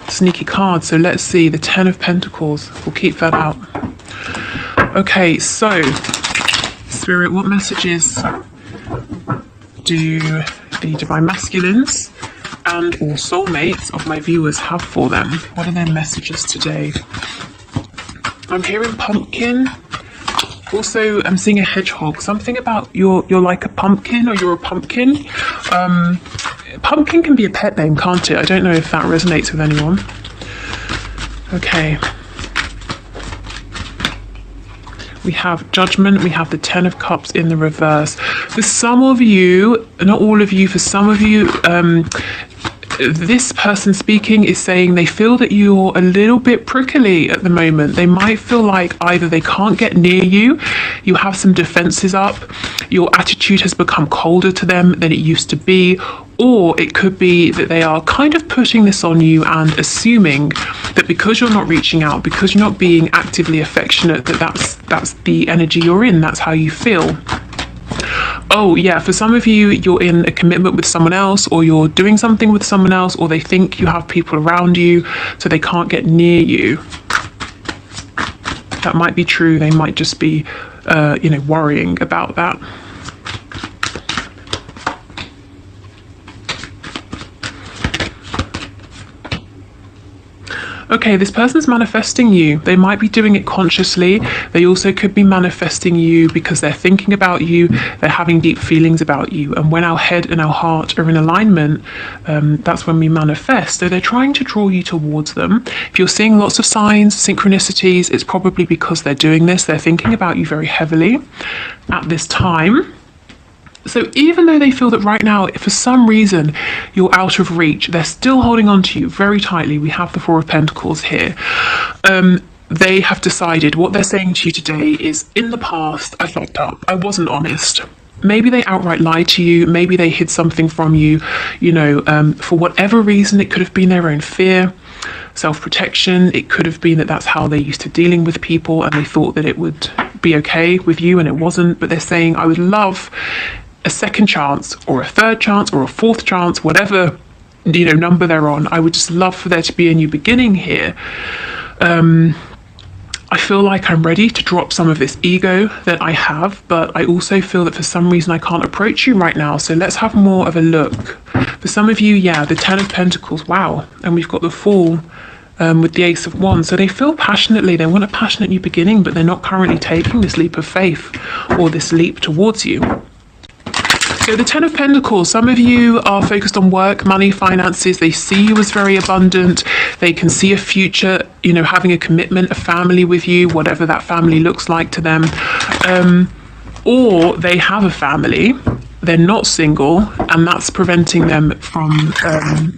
sneaky card. So let's see, the Ten of Pentacles. We'll keep that out. Okay, so Spirit, what messages do the Divine Masculines and or soulmates of my viewers have for them? What are their messages today? I'm hearing pumpkin. Also, I'm seeing a hedgehog. Something about you're like a pumpkin, or you're a pumpkin. Pumpkin can be a pet name, can't it? I don't know if that resonates with anyone. Okay. We have Judgment. We have the Ten of Cups in the reverse. For some of you, not all of you, for some of you, this person speaking is saying they feel that you're a little bit prickly at the moment. They might feel like either they can't get near you, you have some defenses up, your attitude has become colder to them than it used to be, or it could be that they are kind of putting this on you and assuming that because you're not reaching out, because you're not being actively affectionate, that's the energy you're in, that's how you feel. Oh yeah, for some of you, you're in a commitment with someone else, or you're doing something with someone else, or they think you have people around you, so they can't get near you. That might be true. They might just be, worrying about that. Okay, this person's manifesting you. They might be doing it consciously. They also could be manifesting you because they're thinking about you. They're having deep feelings about you. And when our head and our heart are in alignment, that's when we manifest. So they're trying to draw you towards them. If you're seeing lots of signs, synchronicities, it's probably because they're doing this. They're thinking about you very heavily at this time. So even though they feel that right now, if for some reason you're out of reach, they're still holding on to you very tightly. We have the Four of Pentacles here. They have decided what they're saying to you today is, in the past, I fucked up. I wasn't honest. Maybe they outright lied to you. Maybe they hid something from you. For whatever reason, it could have been their own fear, self-protection. It could have been that that's how they're used to dealing with people, and they thought that it would be okay with you, and it wasn't. But they're saying, I would love a second chance, or a third chance, or a fourth chance, whatever number they're on. I would just love for there to be a new beginning here. I feel like I'm ready to drop some of this ego that I have, but I also feel that for some reason I can't approach you right now. So let's have more of a look. For some of you, yeah, the Ten of Pentacles, wow. And we've got the Fool with the Ace of Wands. So they feel passionately, they want a passionate new beginning, but they're not currently taking this leap of faith or this leap towards you. So the Ten of Pentacles, some of you are focused on work, money, finances. They see you as very abundant. They can see a future, having a commitment, a family with you, whatever that family looks like to them. Or they have a family, they're not single, and that's preventing them from,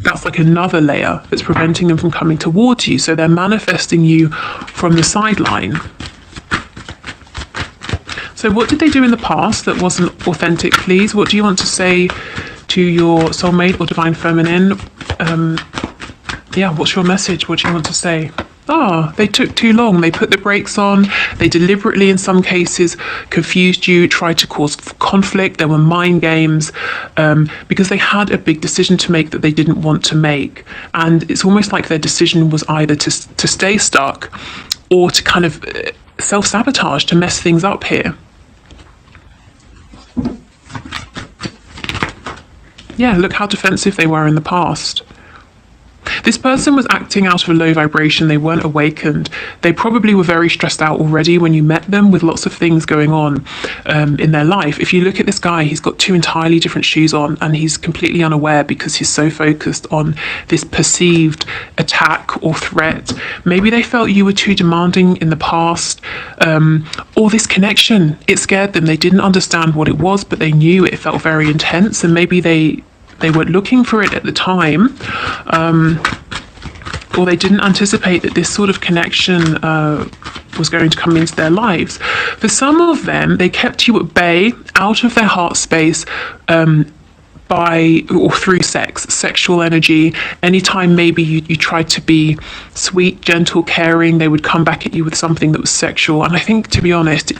that's like another layer that's preventing them from coming towards you. So they're manifesting you from the sideline. So what did they do in the past that wasn't authentic, please? What do you want to say to your soulmate or divine feminine? What's your message? What do you want to say? They took too long. They put the brakes on. They deliberately, in some cases, confused you, tried to cause conflict. There were mind games because they had a big decision to make that they didn't want to make. And it's almost like their decision was either to stay stuck or to kind of self-sabotage, to mess things up here. Yeah, look how defensive they were in the past. This person was acting out of a low vibration. They weren't awakened. They probably were very stressed out already when you met them, with lots of things going on in their life. If you look at this guy, he's got two entirely different shoes on, and he's completely unaware because he's so focused on this perceived attack or threat. Maybe they felt you were too demanding in the past, or this connection, it scared them. They didn't understand what it was, but they knew it felt very intense, and maybe they weren't looking for it at the time, or they didn't anticipate that this sort of connection was going to come into their lives. For some of them, they kept you at bay, out of their heart space, by or through sex, sexual energy. Anytime maybe you tried to be sweet, gentle, caring, they would come back at you with something that was sexual. And I think, to be honest,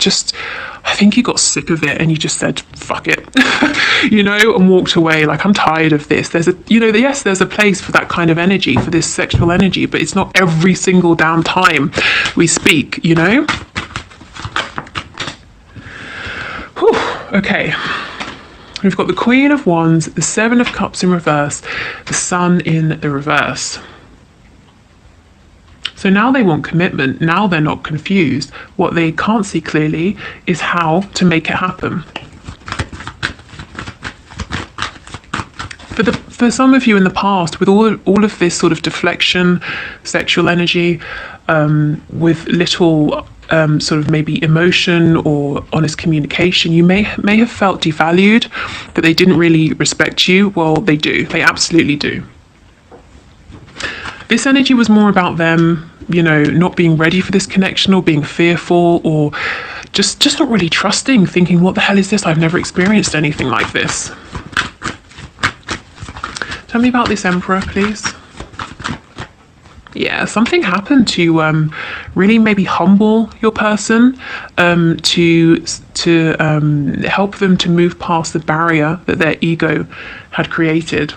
I think you got sick of it and you just said, fuck it, and walked away. Like, I'm tired of this. There's yes, there's a place for that kind of energy, for this sexual energy, but it's not every single damn time we speak, Whew. Okay. We've got the Queen of Wands, the Seven of Cups in reverse, the Sun in the reverse. So now they want commitment. Now they're not confused. What they can't see clearly is how to make it happen. For some of you in the past, with all of this sort of deflection, sexual energy, with little sort of maybe emotion or honest communication, you may have felt devalued, that they didn't really respect you. Well, they do. They absolutely do. This energy was more about them, not being ready for this connection, or being fearful, or just not really trusting, thinking, what the hell is this? I've never experienced anything like this. Tell me about this Emperor, please. Yeah, something happened to really maybe humble your person, to help them to move past the barrier that their ego had created.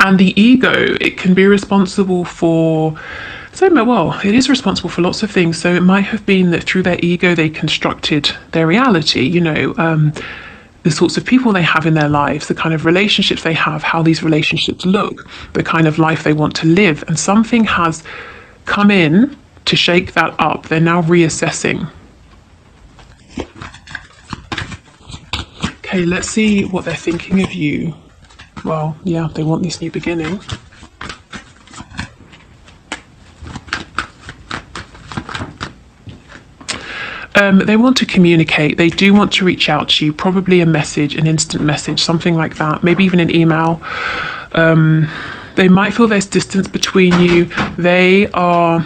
And the ego, it can be responsible for, it is responsible for lots of things. So it might have been that through their ego, they constructed their reality, the sorts of people they have in their lives, the kind of relationships they have, how these relationships look, the kind of life they want to live. And something has come in to shake that up. They're now reassessing. Okay, let's see what they're thinking of you. Well, yeah, they want this new beginning. They want to communicate. They do want to reach out to you, probably a message, an instant message, something like that, maybe even an email. They might feel there's distance between you. They are...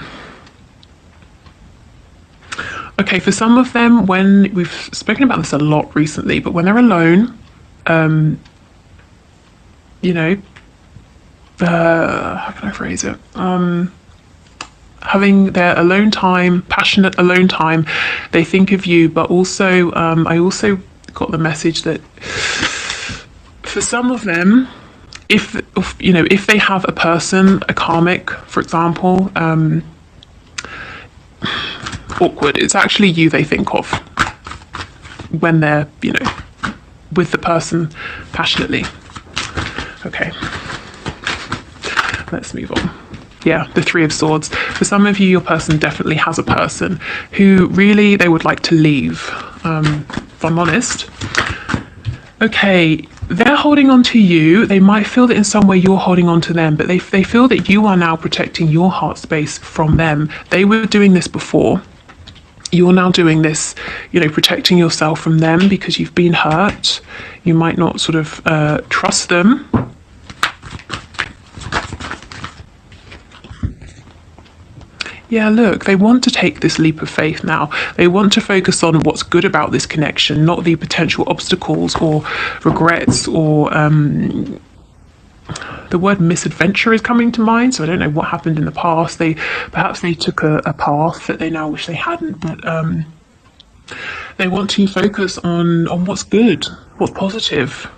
Okay, for some of them, when we've spoken about this a lot recently, but when they're alone, how can I phrase it? Having their alone time, passionate alone time, they think of you, but also, I also got the message that for some of them, if they have a person, a karmic, for example, awkward, it's actually you they think of when they're, with the person passionately. Okay, let's move on. Yeah, the Three of Swords. For some of you, your person definitely has a person who really they would like to leave, if I'm honest. Okay, they're holding on to you. They might feel that in some way you're holding on to them, but they feel that you are now protecting your heart space from them. They were doing this before. You're now doing this, protecting yourself from them because you've been hurt. You might not sort of trust them. Yeah, look, they want to take this leap of faith now. They want to focus on what's good about this connection, not the potential obstacles or regrets or the word misadventure is coming to mind. So I don't know what happened in the past. Perhaps they took a path that they now wish they hadn't, but they want to focus on what's good, what's positive.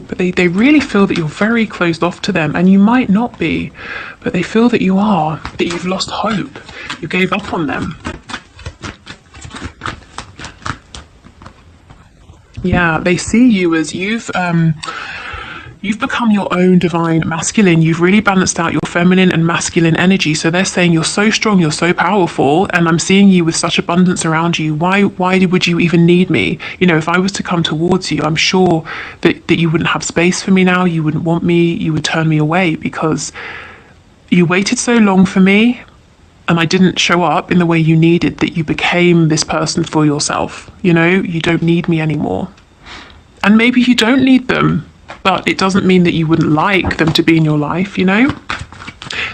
But they really feel that you're very closed off to them, and you might not be, but they feel that you are, that you've lost hope, you gave up on them. Yeah, they see you as you've become your own divine masculine. You've really balanced out your feminine and masculine energy. So they're saying you're so strong, you're so powerful, and I'm seeing you with such abundance around you. Why would you even need me? If I was to come towards you, I'm sure that you wouldn't have space for me now. You wouldn't want me. You would turn me away because you waited so long for me, and I didn't show up in the way you needed, that you became this person for yourself. You don't need me anymore. And maybe you don't need them, but it doesn't mean that you wouldn't like them to be in your life,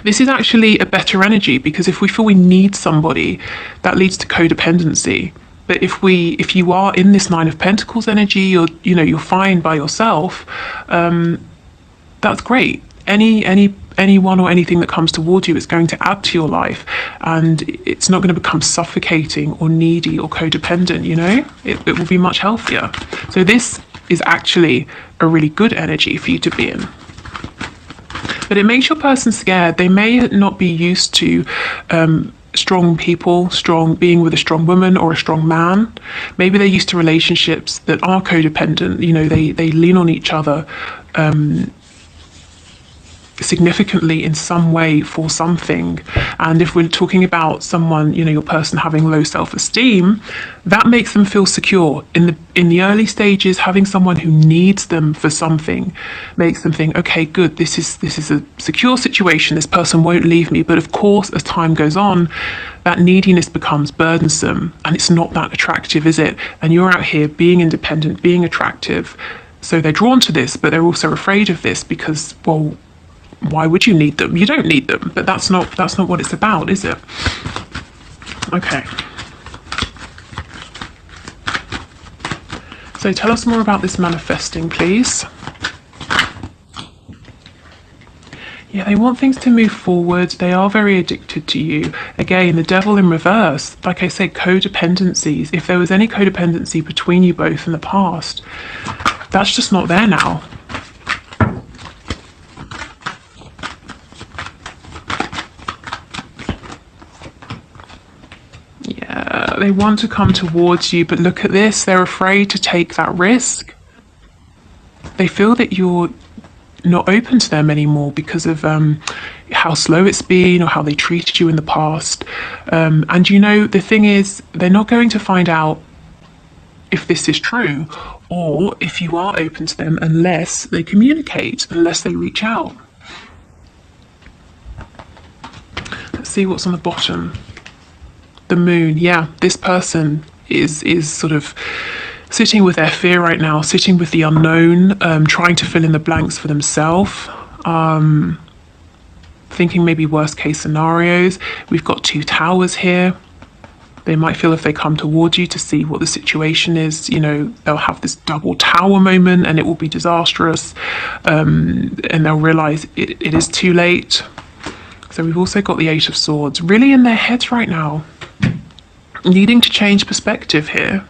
This is actually a better energy, because if we feel we need somebody, that leads to codependency. But if you are in this Nine of Pentacles energy, you're fine by yourself, that's great. anyone or anything that comes towards you is going to add to your life, and it's not going to become suffocating or needy or codependent, you know. It will be much healthier. So this is actually a really good energy for you to be in. But it makes your person scared. They may not be used to strong people, being with a strong woman or a strong man. Maybe they're used to relationships that are codependent. You know, they lean on each other significantly in some way for something. And if we're talking about someone, you know, your person having low self-esteem, that makes them feel secure. In the early stages, having someone who needs them for something makes them think, okay, good, this is a secure situation, this person won't leave me. But of course, as time goes on, that neediness becomes burdensome, and it's not that attractive, is it? And you're out here being independent, being attractive, so they're drawn to this, but they're also afraid of this because, well, why would you need them? You don't need them, but that's not what it's about, is it? Okay. So tell us more about this manifesting, please. Yeah, they want things to move forward. They are very addicted to you. Again, the devil in reverse. Like I said, codependencies. If there was any codependency between you both in the past, that's just not there now. They want to come towards you, but look at this, they're afraid to take that risk. They feel that you're not open to them anymore because of how slow it's been or how they treated you in the past. And you know, the thing is, they're not going to find out if this is true or if you are open to them unless they communicate, unless they reach out. Let's see what's on the bottom. The moon. Yeah, this person is sort of sitting with their fear right now, sitting with the unknown, trying to fill in the blanks for themselves, thinking maybe worst case scenarios. We've got 2 towers here. They might feel if they come towards you to see what the situation is, you know, they'll have this double tower moment and it will be disastrous, and they'll realize it is too late. So we've also got the 8 of Swords, really in their heads right now, needing to change perspective here.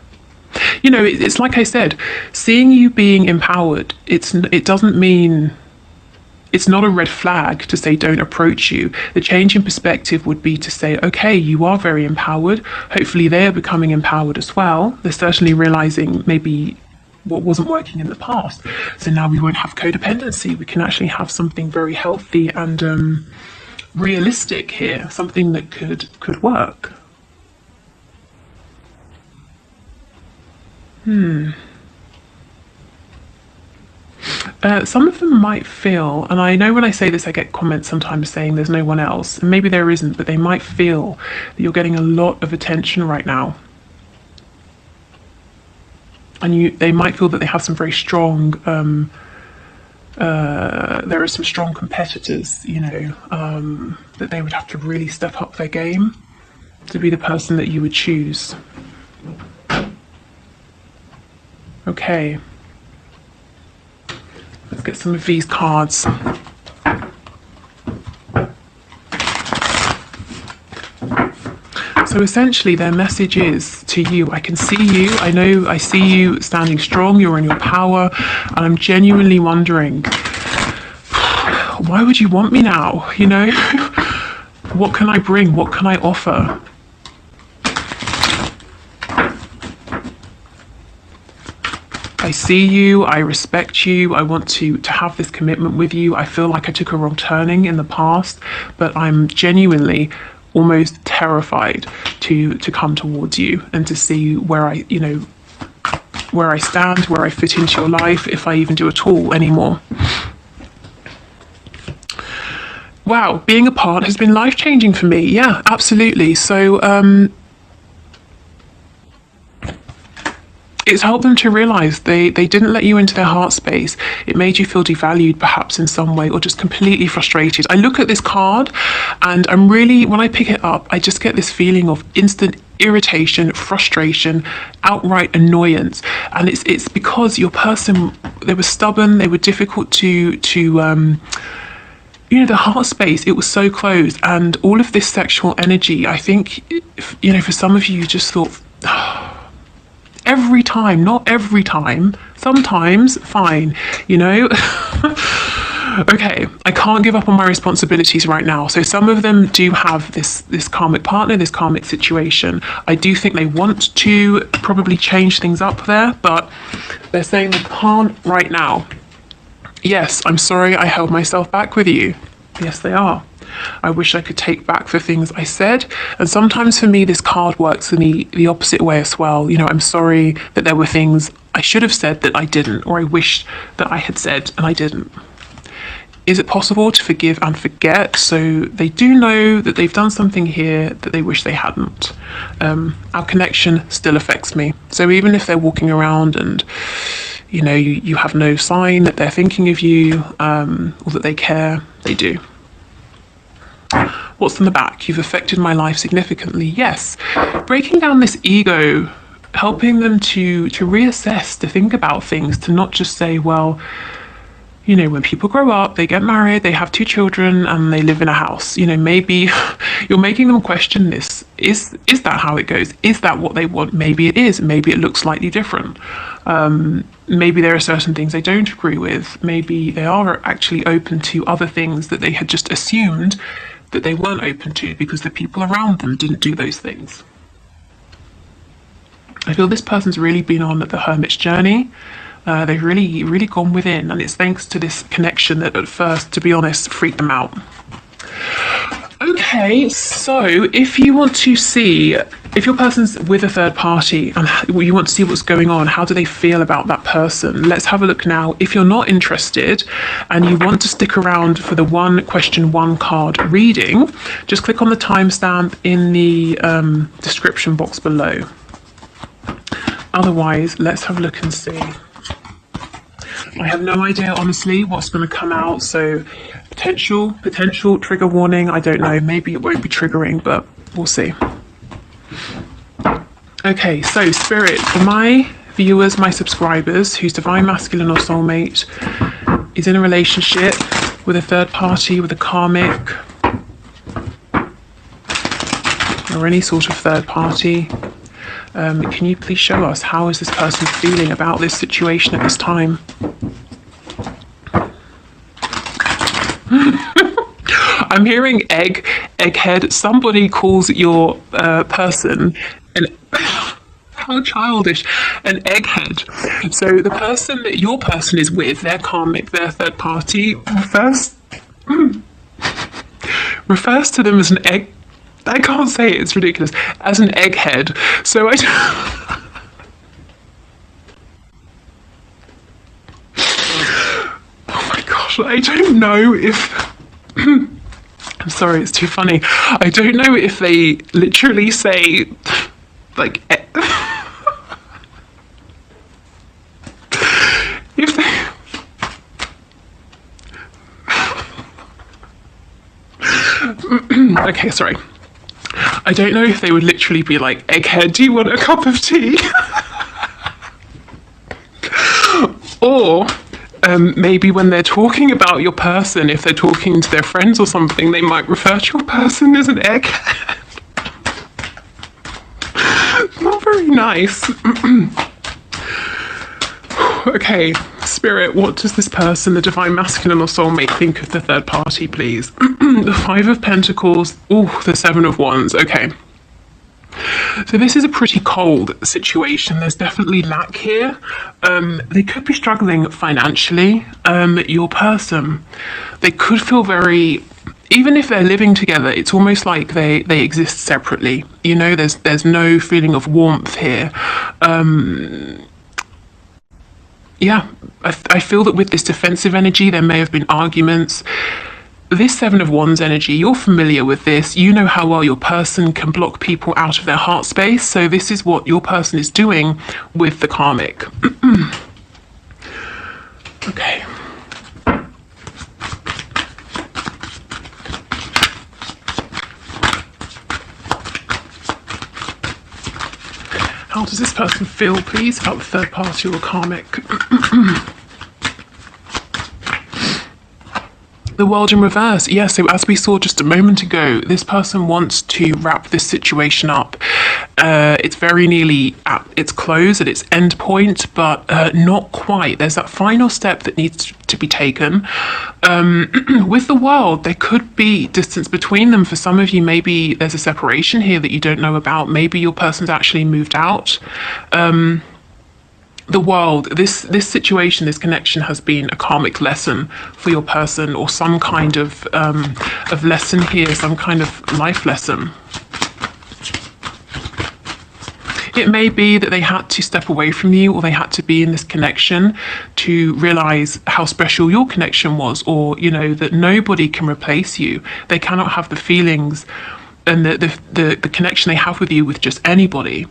You know, it's like I said, seeing you being empowered, it doesn't mean, it's not a red flag to say don't approach you. The change in perspective would be to say, okay, you are very empowered. Hopefully they're becoming empowered as well. They're certainly realizing maybe what wasn't working in the past. So now we won't have codependency. We can actually have something very healthy and realistic here, something that could work. Some of them might feel, and I know when I say this I get comments sometimes saying there's no one else, and maybe there isn't, but they might feel that you're getting a lot of attention right now. And they might feel that they have some very strong, there are some strong competitors, you know, that they would have to really step up their game to be the person that you would choose. Okay. Let's get some of these cards. So essentially their message is to you, I can see you, I see you standing strong, you're in your power, and I'm genuinely wondering, why would you want me now, you know? What can I bring? What can I offer? I see you, I respect you, I want to have this commitment with you. I feel like I took a wrong turning in the past, but I'm genuinely almost terrified to come towards you and to see where I, you know, where I stand, where I fit into your life, if I even do at all anymore. Wow, being apart has been life-changing for me. Yeah, absolutely. So it's helped them to realize they didn't let you into their heart space. It made you feel devalued perhaps in some way, or just completely frustrated. I look at this card and I'm really, when I pick it up, I just get this feeling of instant irritation, frustration, outright annoyance. And it's because your person, they were stubborn, they were difficult to you know, the heart space, it was so closed, and all of this sexual energy, I think, you know, for some of you, you just thought, every time, not every time, sometimes, fine, you know. Okay, I can't give up on my responsibilities right now. So some of them do have this karmic partner, this karmic situation. I do think they want to probably change things up there, but they're saying they can't right now. Yes, I'm sorry I held myself back with you. Yes, they are. I wish I could take back the things I said. And sometimes for me, this card works for me the opposite way as well. You know, I'm sorry that there were things I should have said that I didn't, or I wished that I had said and I didn't. Is it possible to forgive and forget? So they do know that they've done something here that they wish they hadn't. Our connection still affects me. So even if they're walking around and, you know, you have no sign that they're thinking of you, or that they care, they do. What's on the back? You've affected my life significantly. Yes. Breaking down this ego, helping them to reassess, to think about things, to not just say, well, you know, when people grow up, they get married, they have 2 children, and they live in a house. You know, maybe you're making them question this. Is that how it goes? Is that what they want? Maybe it is. Maybe it looks slightly different. Maybe there are certain things they don't agree with. Maybe they are actually open to other things that they had just assumed that they weren't open to because the people around them didn't do those things. I feel this person's really been on the hermit's journey. They've really gone within, and it's thanks to this connection that at first, to be honest, freaked them out. Okay, so if you want to see, if your person's with a third party and you want to see what's going on, how do they feel about that person? Let's have a look now. If you're not interested and you want to stick around for the 1 question 1 card reading, just click on the timestamp in the description box below. Otherwise, let's have a look and see. I have no idea, honestly, what's going to come out. So potential trigger warning. I don't know. Maybe it won't be triggering, but we'll see. Okay, so Spirit, for my viewers, my subscribers, whose divine masculine or soulmate is in a relationship with a third party, with a karmic, or any sort of third party, can you please show us how is this person feeling about this situation at this time? I'm hearing egghead. Somebody calls your person an how childish, an egghead. So the person that your person is with, their karmic, their third party, refers to them as an egg. I can't say it, it's ridiculous. As an egghead. So oh my gosh, I don't know if I'm sorry, it's too funny. I don't know if they literally say like if they okay, sorry. I don't know if they would literally be like, egghead, do you want a cup of tea? Or maybe when they're talking about your person, if they're talking to their friends or something, they might refer to your person as an egghead. Not very nice. Okay, Spirit, what does this person, the divine masculine or soulmate, think of the third party, please? The 5 of Pentacles, the 7 of Wands, okay. So this is a pretty cold situation. There's definitely lack here. They could be struggling financially. Your person, they could feel very, even if they're living together, it's almost like they exist separately. You know, there's no feeling of warmth here. Yeah, I feel that with this defensive energy, there may have been arguments. This 7 of Wands energy, you're familiar with this. You know how well your person can block people out of their heart space. So this is what your person is doing with the karmic. Okay. How does this person feel, please, about the third party or karmic? The World in reverse. Yeah, so as we saw just a moment ago, this person wants to wrap this situation up. It's very nearly at its close, at its end point, but not quite. There's that final step that needs to be taken. With the World, there could be distance between them. For some of you, maybe there's a separation here that you don't know about. Maybe your person's actually moved out. The World, this situation, this connection has been a karmic lesson for your person, or some kind of lesson here, some kind of life lesson. It may be that they had to step away from you, or they had to be in this connection to realize how special your connection was, or, you know, that nobody can replace you. They cannot have the feelings and the connection they have with you with just anybody.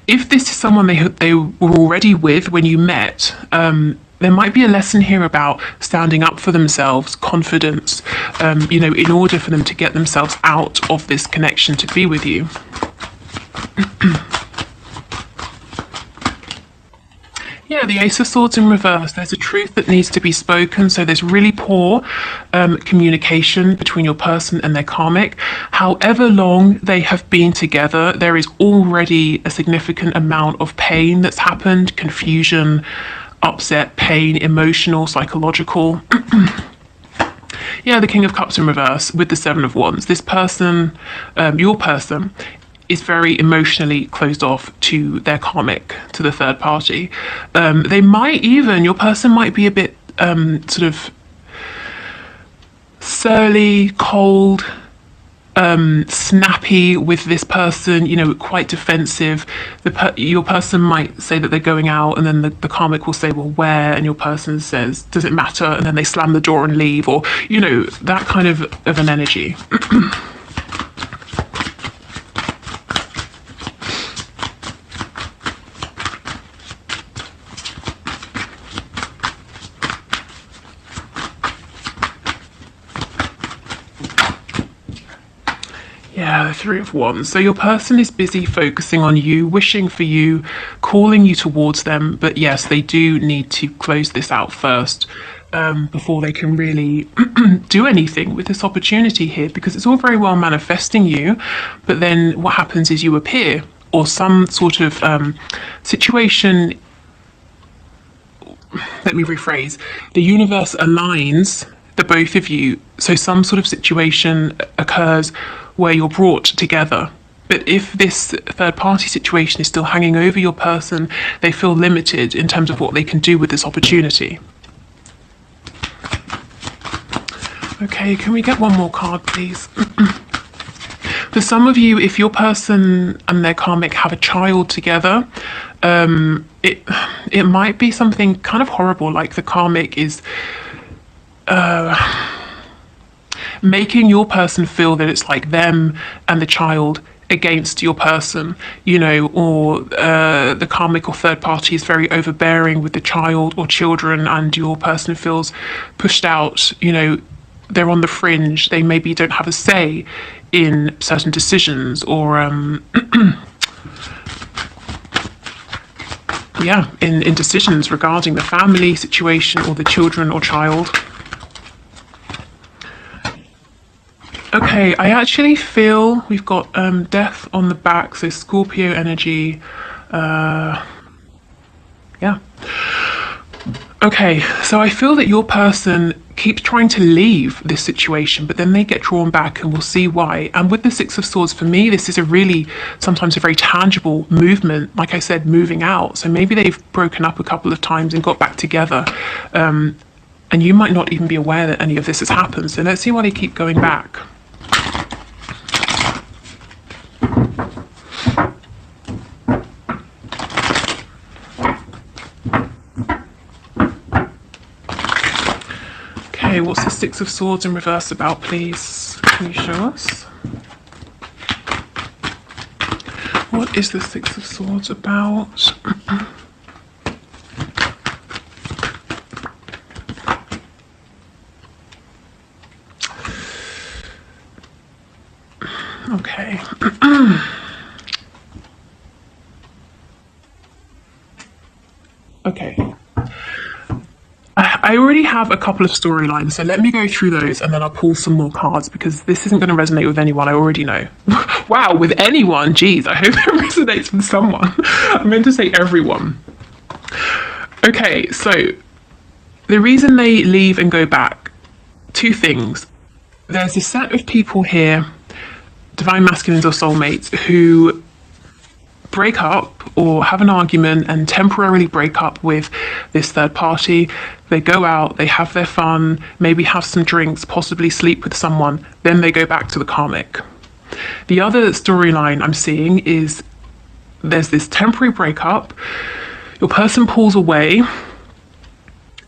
If this is someone they were already with when you met, there might be a lesson here about standing up for themselves, confidence, you know, in order for them to get themselves out of this connection to be with you. Yeah, the Ace of Swords in reverse. There's a truth that needs to be spoken. So there's really poor communication between your person and their karmic. However long they have been together, there is already a significant amount of pain that's happened, confusion, upset, pain, emotional, psychological. Yeah, the King of Cups in reverse with the Seven of Wands. This person, your person, is very emotionally closed off to their karmic, to the third party. They might even, your person might be a bit sort of surly, cold, snappy with this person, you know, quite defensive. Your person might say that they're going out, and then the karmic will say, well, where? And your person says, does it matter? And then they slam the door and leave, or, you know, that kind of an energy. Yeah, the Three of Wands. So your person is busy focusing on you, wishing for you, calling you towards them. But yes, they do need to close this out first before they can really do anything with this opportunity here, because it's all very well manifesting you. But then what happens is you appear, or some sort of situation. Let me rephrase. The universe aligns the both of you. So some sort of situation occurs where you're brought together. But if this third party situation is still hanging over your person, they feel limited in terms of what they can do with this opportunity. Okay, can we get one more card, please? For some of you, if your person and their karmic have a child together, it might be something kind of horrible, like the karmic is making your person feel that it's like them and the child against your person, you know, or the karmic or third party is very overbearing with the child or children, and your person feels pushed out, you know, they're on the fringe, they maybe don't have a say in certain decisions, or yeah, in decisions regarding the family situation or the children or child. Okay, I actually feel we've got death on the back, so Scorpio energy. Yeah. Okay, so I feel that your person keeps trying to leave this situation, but then they get drawn back, and we'll see why. And with the Six of Swords, for me, this is a really, sometimes a very tangible movement, like I said, moving out. So maybe they've broken up a couple of times and got back together. And you might not even be aware that any of this has happened. So let's see why they keep going back. Okay, what's the Six of Swords in reverse about, please? Can you show us? What is the Six of Swords about? Okay. Okay. I already have a couple of storylines, so let me go through those and then I'll pull some more cards because this isn't going to resonate with anyone, I already know. Wow, with anyone? Geez, I hope it resonates with someone. I meant to say everyone. Okay, so the reason they leave and go back, two things. There's a set of people here, divine masculines or soulmates, who break up or have an argument and temporarily break up with this third party. They go out, they have their fun, maybe have some drinks, possibly sleep with someone, then they go back to the karmic. The other storyline I'm seeing is there's this temporary breakup, your person pulls away,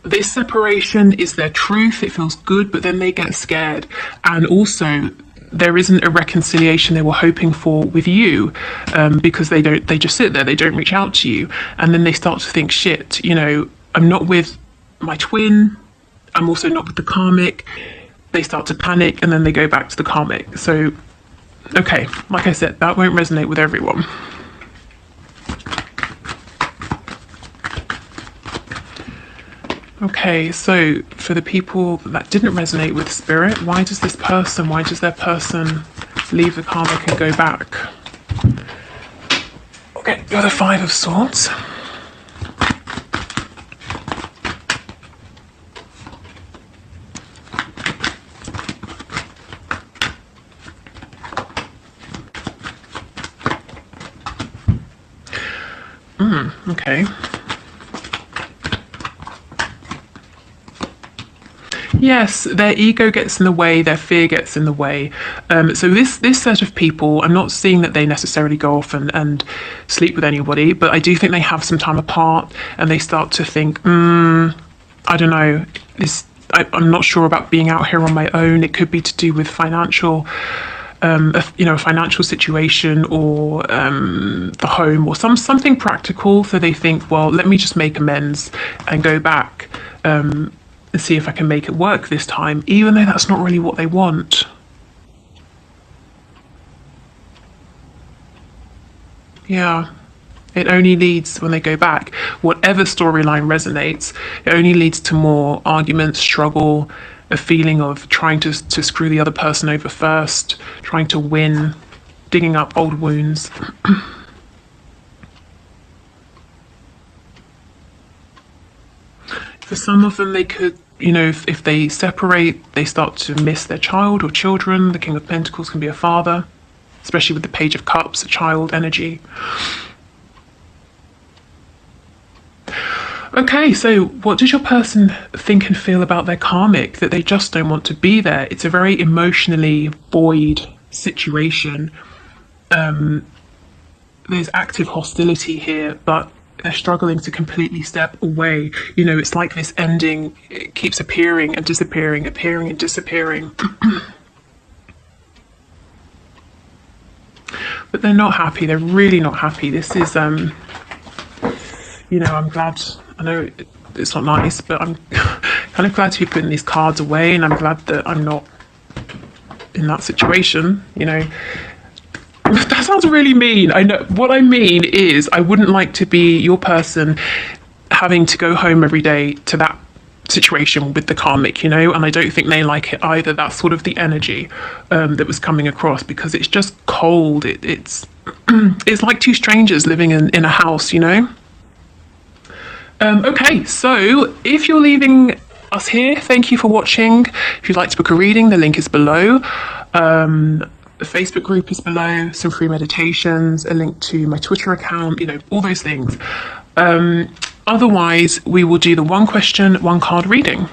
this separation is their truth, it feels good, but then they get scared, and also there isn't a reconciliation they were hoping for with you, because they just sit there, they don't reach out to you, and then they start to think, shit, you know, I'm not with my twin, I'm also not with the karmic. They start to panic and then they go back to the karmic. So, okay, like I said, that won't resonate with everyone. Okay, so for the people that didn't resonate with spirit, why does their person leave the karmic and go back? Okay, you're the Five of Swords. Okay. Yes, their ego gets in the way, their fear gets in the way. So this set of people, I'm not seeing that they necessarily go off and sleep with anybody, but I do think they have some time apart and they start to think, I don't know, I'm not sure about being out here on my own. It could be to do with financial, a financial situation or the home or something practical. So they think, well, let me just make amends and go back. And see if I can make it work this time, even though that's not really what they want. Yeah, it only leads, when they go back, whatever storyline resonates, it only leads to more arguments, struggle, a feeling of trying to screw the other person over first, trying to win, digging up old wounds. For some of them, they could, if they separate, they start to miss their child or children. The King of Pentacles can be a father, especially with the Page of Cups, a child energy. Okay, so what does your person think and feel about their karmic? That they just don't want to be there. It's a very emotionally void situation. There's active hostility here, but they're struggling to completely step away. It's like this ending, it keeps appearing and disappearing, appearing and disappearing. But they're not happy. They're really not happy. This is, I'm glad, I know it's not nice, but I'm kind of glad to be putting these cards away, and I'm glad that I'm not in that situation, That sounds really mean. I know. What I mean is I wouldn't like to be your person having to go home every day to that situation with the karmic, and I don't think they like it either. That's sort of the energy that was coming across, because it's just cold. It's it's like two strangers living in a house, Okay, so if you're leaving us here, thank you for watching. If you'd like to book a reading, the link is below. The Facebook group is below, some free meditations, a link to my Twitter account, all those things. Otherwise, we will do the one question, one card reading.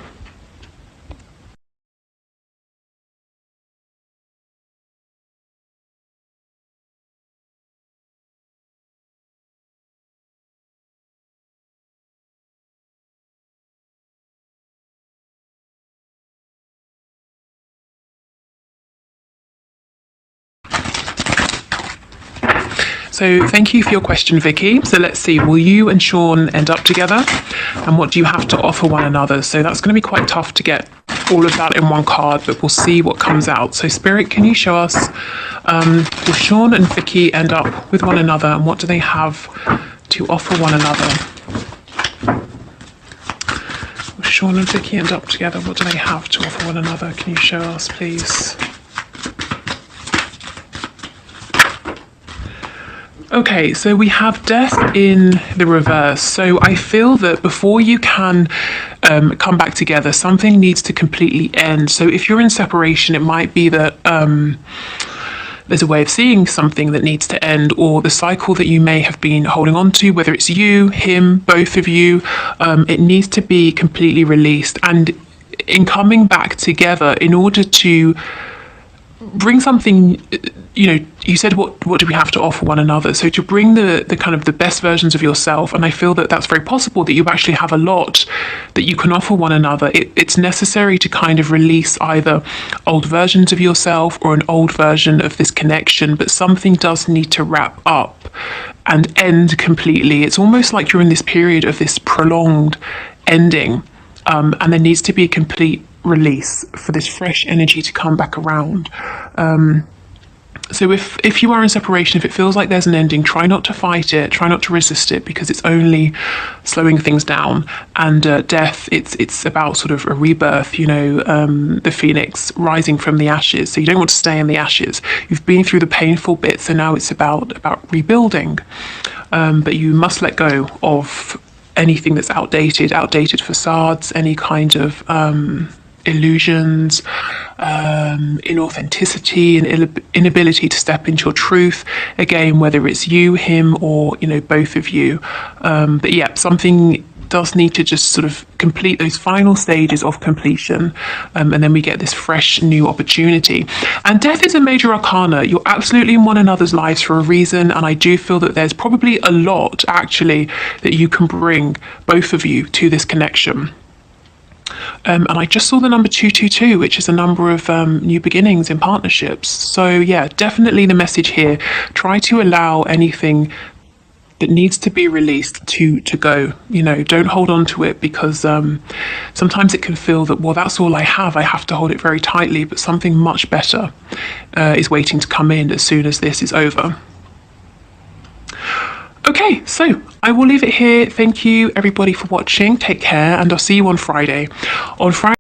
So thank you for your question, Vicky. So let's see, will you and Sean end up together? And what do you have to offer one another? So that's going to be quite tough to get all of that in one card, but we'll see what comes out. So Spirit, can you show us, will Sean and Vicky end up with one another, and what do they have to offer one another? Will Sean and Vicky end up together. What do they have to offer one another? Can you show us, please? Okay, so we have death in the reverse. So I feel that before you can come back together, something needs to completely end. So if you're in separation, it might be that there's a way of seeing something that needs to end, or the cycle that you may have been holding on to, whether it's you, him, both of you, it needs to be completely released. And in coming back together, in order to bring something, you know, you said what do we have to offer one another, so to bring the kind of the best versions of yourself, and I feel that that's very possible, that you actually have a lot that you can offer one another. It's necessary to kind of release either old versions of yourself or an old version of this connection, but something does need to wrap up and end completely. It's almost like you're in this period of this prolonged ending, and there needs to be a complete release for this fresh energy to come back around. So if you are in separation, if it feels like there's an ending, try not to fight it, try not to resist it, because it's only slowing things down. And death, it's about sort of a rebirth, you know, the phoenix rising from the ashes. So you don't want to stay in the ashes. You've been through the painful bits, so now it's about rebuilding. But you must let go of anything that's outdated facades, any kind of illusions, inauthenticity, and inability to step into your truth. Again, whether it's you, him, or, you know, both of you. But yeah, something does need to just sort of complete those final stages of completion, and then we get this fresh new opportunity. And death is a major arcana. You're absolutely in one another's lives for a reason, and I do feel that there's probably a lot actually that you can bring, both of you, to this connection. And I just saw the number 222, which is a number of new beginnings in partnerships. So yeah, definitely the message here, try to allow anything that needs to be released to go. You know, don't hold on to it, because sometimes it can feel that, well, that's all I have to hold it very tightly, but something much better is waiting to come in as soon as this is over. Okay, so I will leave it here. Thank you everybody for watching. Take care, and I'll see you on Friday. On Friday